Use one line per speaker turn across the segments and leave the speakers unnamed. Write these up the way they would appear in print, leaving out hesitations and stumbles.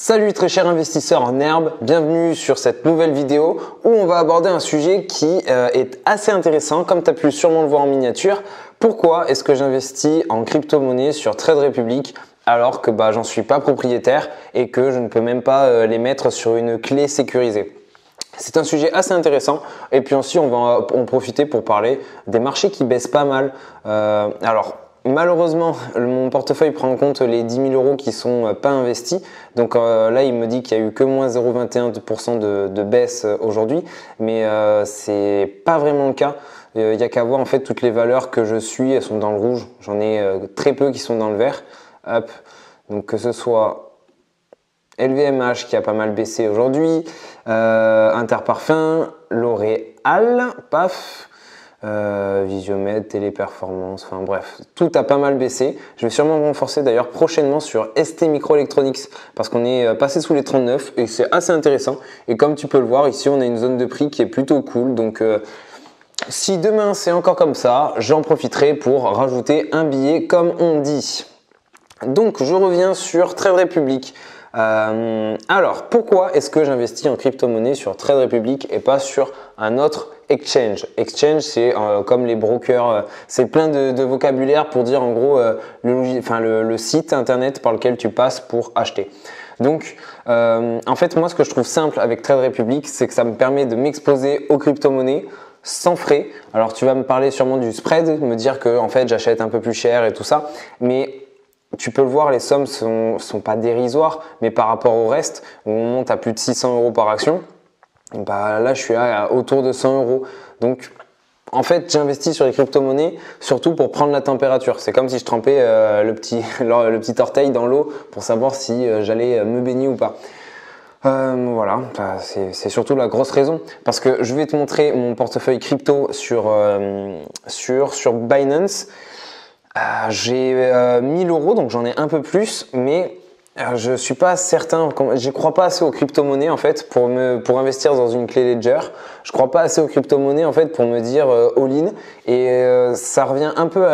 Salut très chers investisseurs en herbe, bienvenue sur cette nouvelle vidéo où on va aborder un sujet qui est assez intéressant comme tu as pu sûrement le voir en miniature. Pourquoi est-ce que j'investis en crypto-monnaie sur Trade Republic alors que j'en suis pas propriétaire et que je ne peux même pas les mettre sur une clé sécurisée? C'est un sujet assez intéressant et puis aussi on va en profiter pour parler des marchés qui baissent pas mal. Malheureusement, mon portefeuille prend en compte les 10 000 euros qui sont pas investis. Donc là, il me dit qu'il y a eu que moins 0,21% de baisse aujourd'hui. Mais c'est pas vraiment le cas. Il n'y a qu'à voir en fait toutes les valeurs que je suis, elles sont dans le rouge. J'en ai très peu qui sont dans le vert. Hop. Donc que ce soit LVMH qui a pas mal baissé aujourd'hui, Interparfums, L'Oréal, paf. Visiomed, Téléperformance, enfin bref, tout a pas mal baissé. Je vais sûrement me renforcer d'ailleurs prochainement sur ST Microelectronics parce qu'on est passé sous les 39 et c'est assez intéressant. Et comme tu peux le voir ici, on a une zone de prix qui est plutôt cool. Donc si demain c'est encore comme ça, j'en profiterai pour rajouter un billet comme on dit. Donc je reviens sur Trade Republic. Alors pourquoi est-ce que j'investis en crypto-monnaie sur Trade Republic et pas sur un autre exchange? Exchange, c'est comme les brokers, c'est plein de vocabulaire pour dire en gros le site internet par lequel tu passes pour acheter. Donc en fait moi ce que je trouve simple avec Trade Republic, c'est que ça me permet de m'exposer aux crypto-monnaies sans frais. Alors tu vas me parler sûrement du spread, me dire que en fait j'achète un peu plus cher et tout ça, mais tu peux le voir, les sommes sont pas dérisoires, mais par rapport au reste, où on monte à plus de 600 euros par action, là je suis à autour de 100 euros. Donc en fait, j'investis sur les crypto-monnaies surtout pour prendre la température. C'est comme si je trempais le petit orteil dans l'eau pour savoir si j'allais me baigner ou pas. Voilà, c'est surtout la grosse raison. Parce que je vais te montrer mon portefeuille crypto sur Binance. J'ai 1000 euros, donc j'en ai un peu plus, mais je suis pas certain, je crois pas assez aux crypto-monnaies en fait pour investir dans une clé Ledger. Je crois pas assez aux crypto-monnaies en fait pour me dire all-in, et ça revient un peu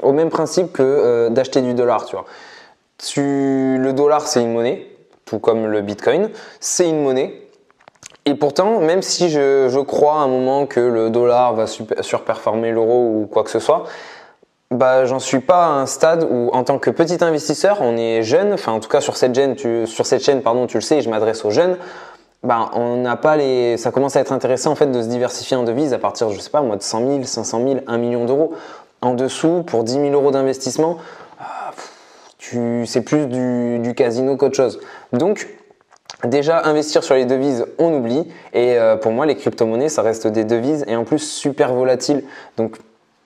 au même principe que d'acheter du dollar, tu vois. Le dollar c'est une monnaie, tout comme le Bitcoin, c'est une monnaie. Et pourtant, même si je crois à un moment que le dollar va surperformer l'euro ou quoi que ce soit, j'en suis pas à un stade où, en tant que petit investisseur, on est jeune. Enfin, en tout cas sur cette chaîne, tu le sais, je m'adresse aux jeunes. On n'a pas ça commence à être intéressant en fait de se diversifier en devises à partir, je sais pas moi, de 100 000, 500 000, 1 million d'euros. En dessous, pour 10 000 euros d'investissement, c'est plus du casino qu'autre chose. Donc déjà, investir sur les devises, on oublie. Et pour moi, les crypto-monnaies, ça reste des devises et en plus super volatiles. Donc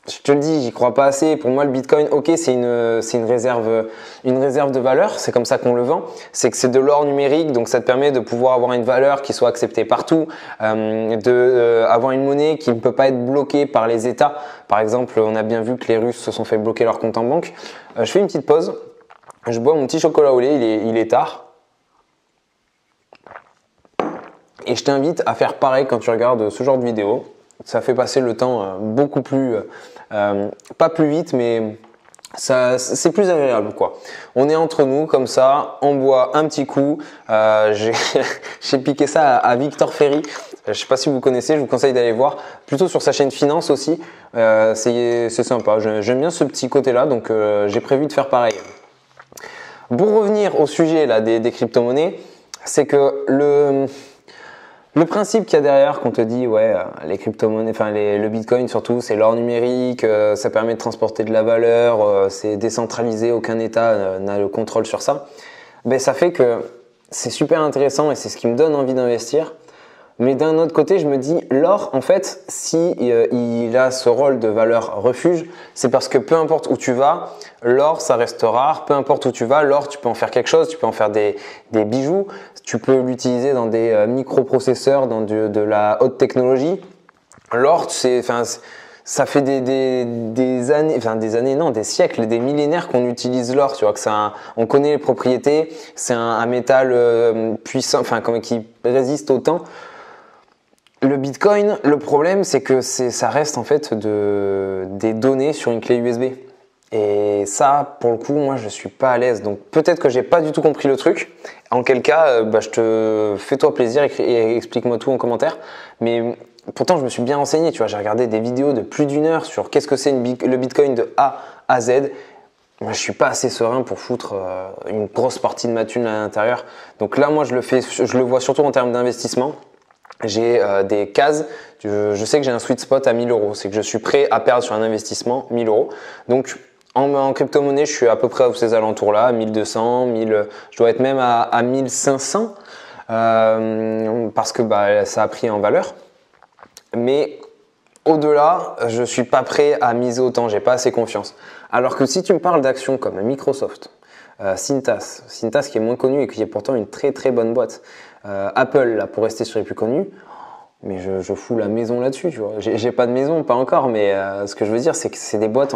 je te le dis, j'y crois pas assez. Pour moi, le Bitcoin, ok, c'est une réserve de valeur. C'est comme ça qu'on le vend. C'est que c'est de l'or numérique, donc ça te permet de pouvoir avoir une valeur qui soit acceptée partout, avoir une monnaie qui ne peut pas être bloquée par les États. Par exemple, on a bien vu que les Russes se sont fait bloquer leur compte en banque. Je fais une petite pause. Je bois mon petit chocolat au lait. Il est tard. Et je t'invite à faire pareil quand tu regardes ce genre de vidéo. Ça fait passer le temps beaucoup plus, pas plus vite, mais c'est plus agréable quoi. On est entre nous comme ça, on boit un petit coup. J'ai piqué ça à Victor Ferry. Je sais pas si vous connaissez, je vous conseille d'aller voir. Plutôt sur sa chaîne Finance aussi. C'est sympa. J'aime bien ce petit côté-là, donc j'ai prévu de faire pareil. Pour revenir au sujet là des crypto-monnaies, c'est que le principe qu'il y a derrière, qu'on te dit, les crypto-monnaies, le Bitcoin surtout, c'est l'or numérique, ça permet de transporter de la valeur, c'est décentralisé, aucun État n'a le contrôle sur ça. Ça fait que c'est super intéressant et c'est ce qui me donne envie d'investir. Mais d'un autre côté, je me dis, l'or, en fait, si il a ce rôle de valeur refuge, c'est parce que peu importe où tu vas, l'or, ça reste rare. Peu importe où tu vas, l'or, tu peux en faire quelque chose, tu peux en faire des bijoux, tu peux l'utiliser dans des microprocesseurs, dans de la haute technologie. L'or, ça fait des années, non, des siècles, des millénaires qu'on utilise l'or. Tu vois que on connaît les propriétés, c'est un métal puissant, qui résiste au temps. Le Bitcoin, le problème, c'est que ça reste en fait des données sur une clé USB. Et ça, pour le coup, moi, je suis pas à l'aise. Donc peut-être que j'ai pas du tout compris le truc. En quel cas, je te fais-toi plaisir et explique-moi tout en commentaire. Mais pourtant, je me suis bien renseigné. Tu vois, j'ai regardé des vidéos de plus d'une heure sur qu'est-ce que c'est le Bitcoin de A à Z. Moi, je suis pas assez serein pour foutre une grosse partie de ma thune à l'intérieur. Donc là, moi, je le vois surtout en termes d'investissement. J'ai des cases, je sais que j'ai un sweet spot à 1000 euros, c'est que je suis prêt à perdre sur un investissement 1000 euros. Donc en crypto-monnaie, je suis à peu près à ces alentours-là, 1200, 1000, je dois être même à 1500 parce que ça a pris en valeur. Mais au-delà, je suis pas prêt à miser autant, j'ai pas assez confiance. Alors que si tu me parles d'actions comme Microsoft, Cintas qui est moins connu et qui est pourtant une très très bonne boîte, Apple, là, pour rester sur les plus connus, mais je fous la maison là-dessus, tu vois. J'ai pas de maison, pas encore, mais ce que je veux dire, c'est que c'est des boîtes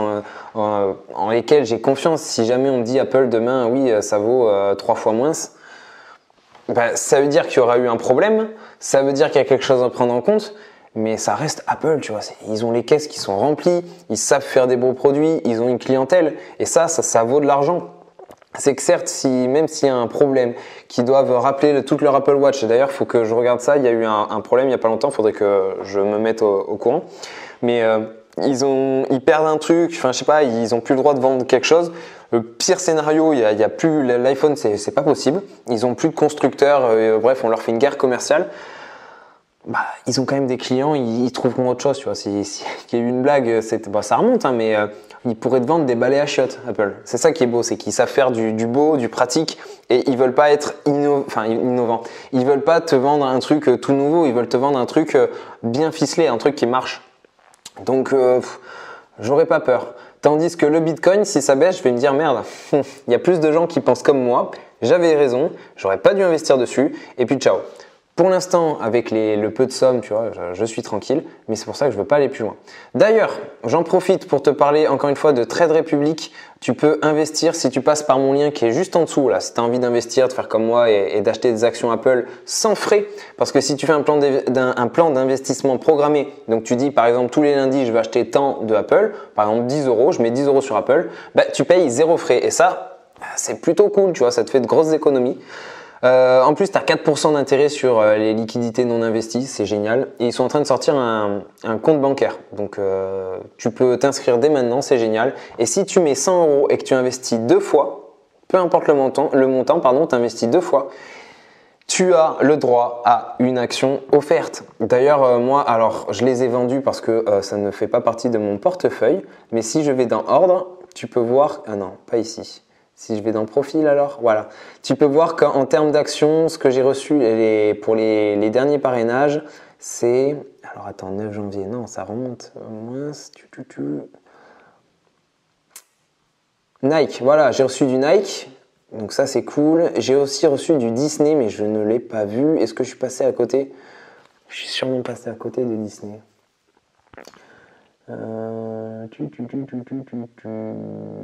en lesquelles j'ai confiance. Si jamais on me dit Apple demain, oui, ça vaut 3 fois moins, ça veut dire qu'il y aura eu un problème, ça veut dire qu'il y a quelque chose à prendre en compte, mais ça reste Apple, tu vois. Ils ont les caisses qui sont remplies, ils savent faire des beaux produits, ils ont une clientèle, et ça vaut de l'argent. C'est que certes, même s'il y a un problème, qu'ils doivent rappeler toute leur Apple Watch, et d'ailleurs, il faut que je regarde ça, il y a eu un problème il n'y a pas longtemps, il faudrait que je me mette au courant. Mais ils perdent un truc, enfin je sais pas, ils ont plus le droit de vendre quelque chose. Le pire scénario, il y a plus l'iPhone, c'est pas possible. Ils ont plus de constructeurs, bref, on leur fait une guerre commerciale. Ils ont quand même des clients, ils trouveront autre chose, tu vois. S'il y a eu une blague, ça remonte, hein, mais ils pourraient te vendre des balais à chiottes, Apple. C'est ça qui est beau, c'est qu'ils savent faire du beau, du pratique, et ils veulent pas être innovants. Ils veulent pas te vendre un truc tout nouveau, ils veulent te vendre un truc bien ficelé, un truc qui marche. Donc, j'aurais pas peur. Tandis que le Bitcoin, si ça baisse, je vais me dire merde, il y a plus de gens qui pensent comme moi, j'avais raison, j'aurais pas dû investir dessus, et puis ciao. Pour l'instant, avec le peu de sommes, tu vois, je suis tranquille, mais c'est pour ça que je veux pas aller plus loin. D'ailleurs, j'en profite pour te parler encore une fois de Trade Republic. Tu peux investir si tu passes par mon lien qui est juste en dessous. Là, si tu as envie d'investir, de faire comme moi et d'acheter des actions Apple sans frais, parce que si tu fais un plan d'investissement programmé, donc tu dis par exemple tous les lundis je vais acheter tant de Apple, par exemple 10 euros, je mets 10 euros sur Apple, tu payes 0 frais et ça, c'est plutôt cool, tu vois, ça te fait de grosses économies. En plus, tu as 4% d'intérêt sur les liquidités non investies, c'est génial. Et ils sont en train de sortir un compte bancaire. Donc, tu peux t'inscrire dès maintenant, c'est génial. Et si tu mets 100 euros et que tu investis 2 fois, peu importe le montant, tu investis 2 fois, tu as le droit à une action offerte. D'ailleurs, moi, alors, je les ai vendus parce que ça ne fait pas partie de mon portefeuille. Mais si je vais dans ordre, tu peux voir… Ah non, pas ici. Si je vais dans profil alors, voilà. Tu peux voir qu'en termes d'actions, ce que j'ai reçu pour les derniers parrainages, c'est… Alors attends, 9 janvier, non, ça remonte. Moins… Nike, voilà, j'ai reçu du Nike. Donc ça, c'est cool. J'ai aussi reçu du Disney, mais je ne l'ai pas vu. Est-ce que je suis passé à côté? Je suis sûrement passé à côté de Disney.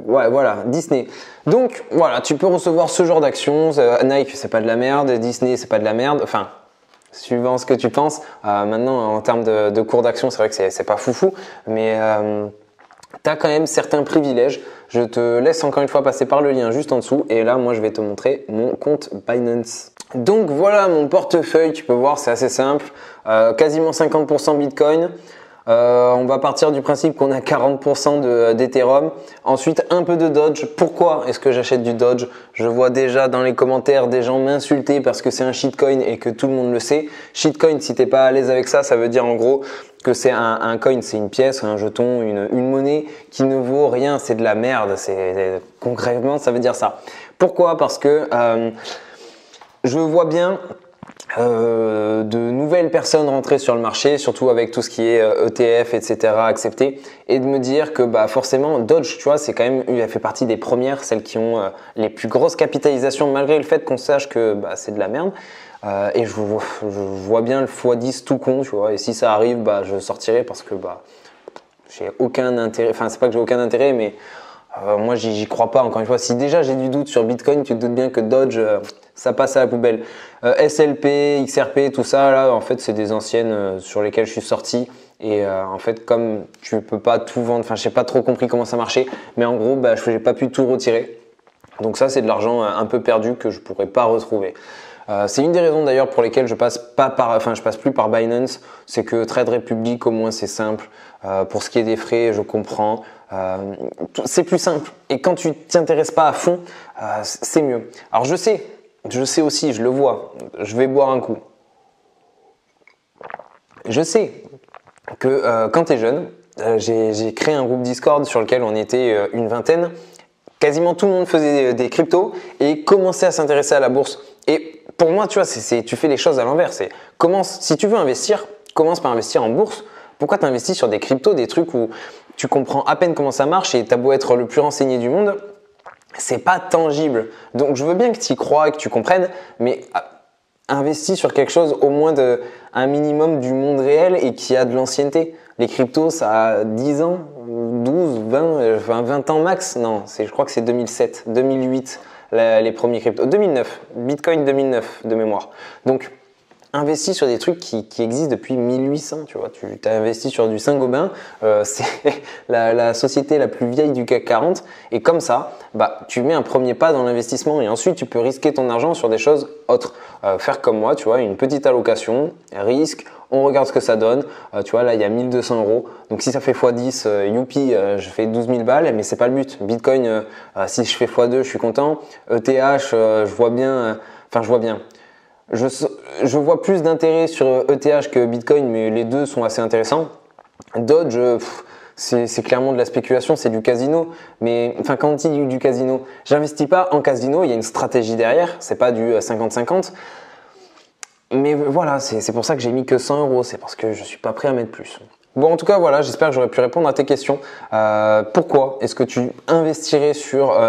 Ouais, voilà, Disney. Donc, voilà, tu peux recevoir ce genre d'actions. Nike, c'est pas de la merde. Disney, c'est pas de la merde. Enfin, suivant ce que tu penses. Maintenant, en termes de cours d'action, c'est vrai que c'est pas foufou. Mais tu as quand même certains privilèges. Je te laisse encore une fois passer par le lien juste en dessous. Et là, moi, je vais te montrer mon compte Binance. Donc, voilà mon portefeuille. Tu peux voir, c'est assez simple. Quasiment 50% Bitcoin. On va partir du principe qu'on a 40% d'Ethereum. Ensuite, un peu de Doge. Pourquoi est-ce que j'achète du Doge? Je vois déjà dans les commentaires des gens m'insulter parce que c'est un shitcoin et que tout le monde le sait. Shitcoin, si t'es pas à l'aise avec ça, ça veut dire en gros que c'est un coin, c'est une pièce, un jeton, une monnaie qui ne vaut rien. C'est de la merde. Concrètement, ça veut dire ça. Pourquoi? Parce que je vois bien de nouvelles personnes rentrer sur le marché, surtout avec tout ce qui est ETF, etc. accepté, et de me dire que forcément Doge, tu vois, c'est quand même, elle fait partie des premières, celles qui ont les plus grosses capitalisations, malgré le fait qu'on sache que c'est de la merde. Et je vois bien le x10 tout con, tu vois. Et si ça arrive, je sortirai parce que j'ai aucun intérêt. Enfin, c'est pas que j'ai aucun intérêt, mais moi j'y crois pas. Encore une fois, si déjà j'ai du doute sur Bitcoin, tu te doutes bien que Doge, ça passe à la poubelle. SLP, XRP, tout ça là, en fait, c'est des anciennes sur lesquelles je suis sorti Et en fait, comme tu peux pas tout vendre, enfin, j'ai pas trop compris comment ça marchait, mais en gros, bah, j'ai pas pu tout retirer. Donc ça, c'est de l'argent un peu perdu que je pourrais pas retrouver. C'est une des raisons d'ailleurs pour lesquelles je passe plus par Binance. C'est que Trade Republic, au moins, c'est simple. Pour ce qui est des frais, je comprends. C'est plus simple. Et quand tu t'y intéresses pas à fond, c'est mieux. Alors je sais aussi, je le vois. Je vais boire un coup. Je sais que quand tu es jeune, j'ai créé un groupe Discord sur lequel on était une vingtaine. Quasiment tout le monde faisait des cryptos et commençait à s'intéresser à la bourse. Et pour moi, tu vois, tu fais les choses à l'envers. Si tu veux investir, commence par investir en bourse. Pourquoi tu investis sur des cryptos, des trucs où tu comprends à peine comment ça marche et tu as beau être le plus renseigné du monde, c'est pas tangible. Donc je veux bien que tu y crois et que tu comprennes, mais investis sur quelque chose au moins un minimum du monde réel et qui a de l'ancienneté. Les cryptos, ça a 10 ans, 12, 20 ans max. Non, je crois que c'est 2007, 2008, les premiers cryptos. 2009, Bitcoin 2009 de mémoire. Donc, investis sur des trucs qui existent depuis 1800, tu vois. Tu as investi sur du Saint-Gobain, c'est la société la plus vieille du CAC 40. Et comme ça, bah, tu mets un premier pas dans l'investissement et ensuite tu peux risquer ton argent sur des choses autres. Faire comme moi, tu vois, une petite allocation, risque, on regarde ce que ça donne. Tu vois, là, il y a 1200 €. Donc, si ça fait x10, youpi, je fais 12 000 balles, mais c'est pas le but. Bitcoin, si je fais x2, je suis content. ETH, je vois bien. Je vois plus d'intérêt sur ETH que Bitcoin, mais les deux sont assez intéressants. Dodge, c'est clairement de la spéculation, c'est du casino. Mais enfin, quand on dit du casino, j'investis pas en casino, il y a une stratégie derrière, c'est pas du 50-50. Mais voilà, c'est pour ça que j'ai mis que 100 €, c'est parce que je suis pas prêt à mettre plus. Bon, en tout cas, voilà, j'espère que j'aurais pu répondre à tes questions. Pourquoi est-ce que tu investirais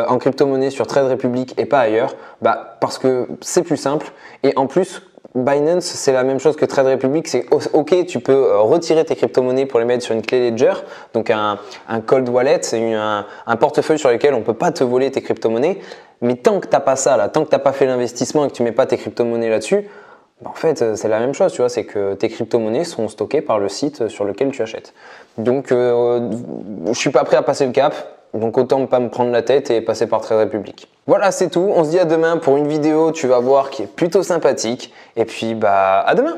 en crypto-monnaie sur Trade Republic et pas ailleurs? Bah, parce que c'est plus simple. Et en plus, Binance, c'est la même chose que Trade Republic. C'est OK, tu peux retirer tes crypto-monnaies pour les mettre sur une clé Ledger, donc un cold wallet, un portefeuille sur lequel on peut pas te voler tes crypto-monnaies. Mais tant que t'as pas ça, là, tant que t'as pas fait l'investissement et que tu mets pas tes crypto-monnaies là-dessus, en fait, c'est la même chose, tu vois, c'est que tes crypto-monnaies sont stockées par le site sur lequel tu achètes. Donc, je suis pas prêt à passer le cap, donc autant pas me prendre la tête et passer par Trade Republic. Voilà, c'est tout. On se dit à demain pour une vidéo, tu vas voir, qui est plutôt sympathique. Et puis, bah, à demain!